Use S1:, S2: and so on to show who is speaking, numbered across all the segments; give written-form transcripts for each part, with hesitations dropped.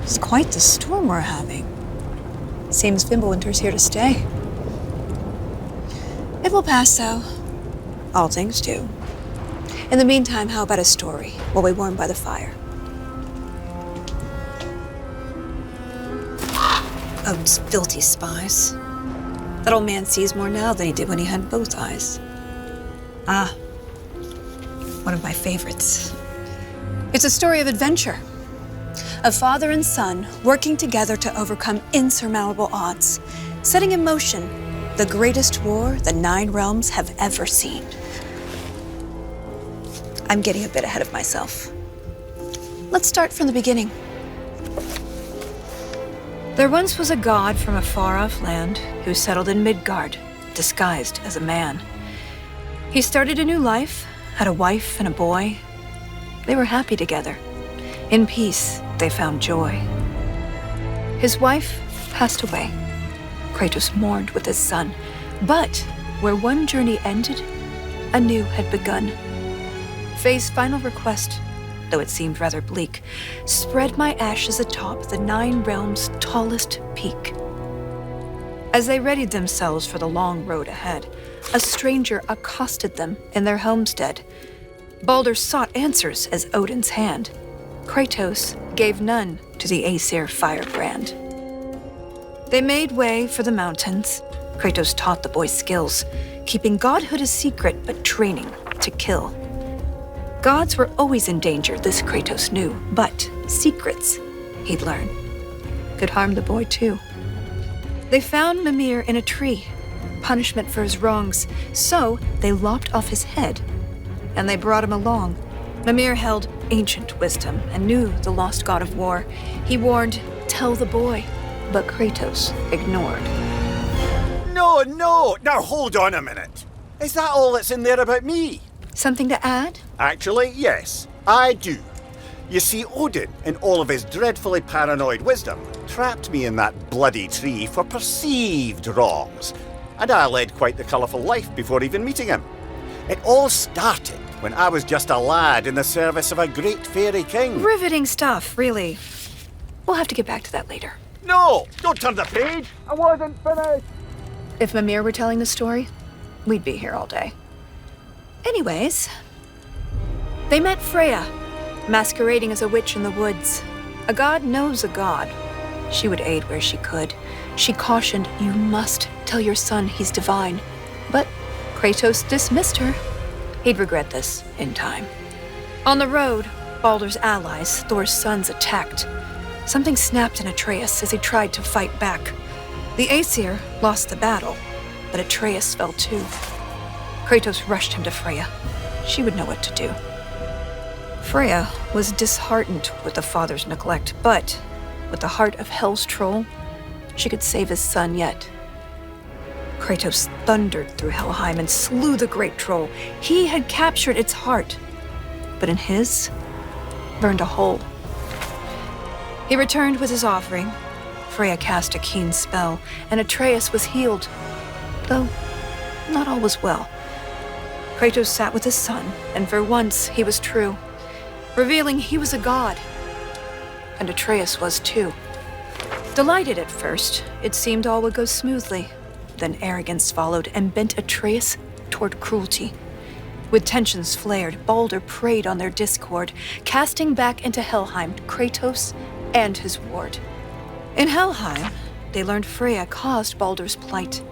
S1: It's quite the storm we're having. Seems Fimbulwinter's here to stay. It will pass, though. All things do. In the meantime, how about a story while we warm by the fire? Odin's filthy spies. That old man sees more now than he did when he had both eyes. Ah, one of my favorites. It's a story of adventure. A father and son working together to overcome insurmountable odds, setting in motion the greatest war the 9 realms have ever seen. I'm getting a bit ahead of myself. Let's start from the beginning. There once was a god from a far-off land who settled in Midgard, disguised as a man. He started a new life, had a wife and a boy. They were happy together. In peace, they found joy. His wife passed away. Kratos mourned with his son. But where one journey ended, a new had begun. Faye's final request, though it seemed rather bleak, spread my ashes atop the 9 realms' tallest peak. As they readied themselves for the long road ahead, a stranger accosted them in their homestead. Baldur sought answers as Odin's hand. Kratos gave none to the Aesir firebrand. They made way for the mountains. Kratos taught the boy skills, keeping godhood a secret but training to kill. Gods were always in danger, this Kratos knew, but secrets, he'd learn, could harm the boy too. They found Mimir in a tree, punishment for his wrongs, so they lopped off his head, and they brought him along. Mimir held ancient wisdom and knew the lost god of war. He warned, "Tell the boy," but Kratos ignored.
S2: No, now hold on a minute. Is that all that's in there about me?
S1: Something to add?
S2: Actually, yes, I do. You see, Odin, in all of his dreadfully paranoid wisdom, trapped me in that bloody tree for perceived wrongs, and I led quite the colourful life before even meeting him. It all started when I was just a lad in the service of a great fairy king.
S1: Riveting stuff, really. We'll have to get back to that later.
S2: No, don't turn the page. I wasn't finished.
S1: If Mimir were telling the story, we'd be here all day. Anyways, they met Freya, masquerading as a witch in the woods. A god knows a god. She would aid where she could. She cautioned, "You must tell your son he's divine." But Kratos dismissed her. He'd regret this in time. On the road, Baldur's allies, Thor's sons, attacked. Something snapped in Atreus as he tried to fight back. The Aesir lost the battle, but Atreus fell too. Kratos rushed him to Freya. She would know what to do. Freya was disheartened with the father's neglect, but with the heart of Hell's troll, she could save his son yet. Kratos thundered through Helheim and slew the great troll. He had captured its heart, but in his, burned a hole. He returned with his offering. Freya cast a keen spell, and Atreus was healed, though not all was well. Kratos sat with his son, and for once he was true, revealing he was a god, and Atreus was too. Delighted at first, it seemed all would go smoothly. Then arrogance followed and bent Atreus toward cruelty. With tensions flared, Baldur preyed on their discord, casting back into Helheim Kratos and his ward. In Helheim, they learned Freya caused Baldur's plight.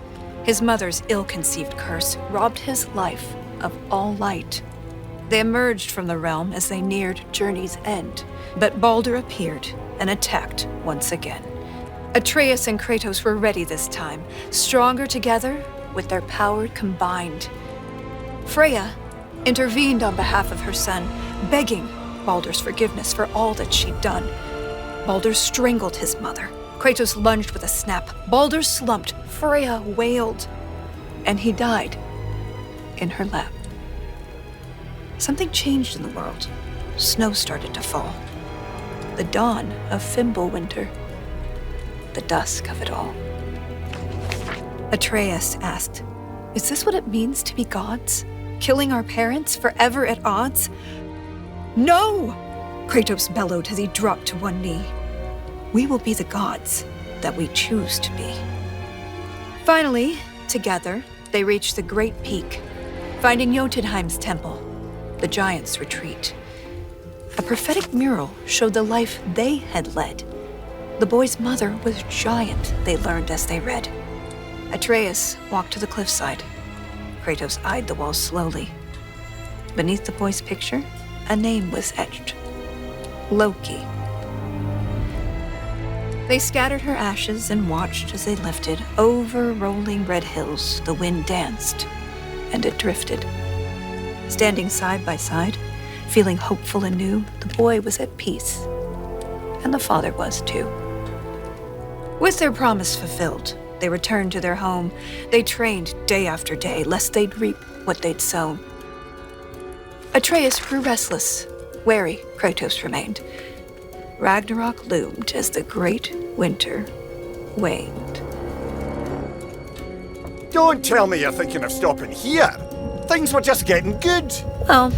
S1: His mother's ill-conceived curse robbed his life of all light. They emerged from the realm as they neared journey's end, but Baldur appeared and attacked once again. Atreus and Kratos were ready this time, stronger together with their power combined. Freya intervened on behalf of her son, begging Baldur's forgiveness for all that she'd done. Baldur strangled his mother. Kratos lunged with a snap. Baldur slumped. Freya wailed. And he died in her lap. Something changed in the world. Snow started to fall. The dawn of Fimbulwinter. The dusk of it all. Atreus asked, Is this what it means to be gods? Killing our parents, forever at odds? No! Kratos bellowed as he dropped to one knee. We will be the gods that we choose to be. Finally, together, they reached the Great Peak, finding Jotunheim's temple, the giants' retreat. A prophetic mural showed the life they had led. The boy's mother was giant, they learned as they read. Atreus walked to the cliffside. Kratos eyed the wall slowly. Beneath the boy's picture, a name was etched. Loki. They scattered her ashes and watched as they lifted. Over rolling red hills, the wind danced, and it drifted. Standing side by side, feeling hopeful and new, the boy was at peace. And the father was too. With their promise fulfilled, they returned to their home. They trained day after day, lest they'd reap what they'd sown. Atreus grew restless. Wary, Kratos remained. Ragnarok loomed as the great winter waned.
S2: Don't tell me you're thinking of stopping here. Things were just getting good.
S1: Well,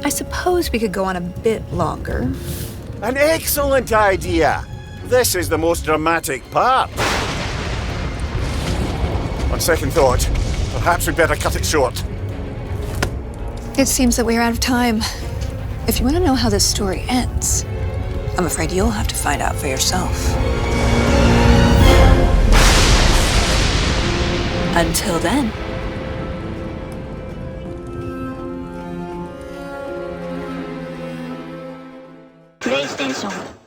S1: I suppose we could go on a bit longer.
S2: An excellent idea. This is the most dramatic part. On second thought, perhaps we'd better cut it short.
S1: It seems that we're out of time. If you want to know how this story ends, I'm afraid you'll have to find out for yourself. Until then.
S3: PlayStation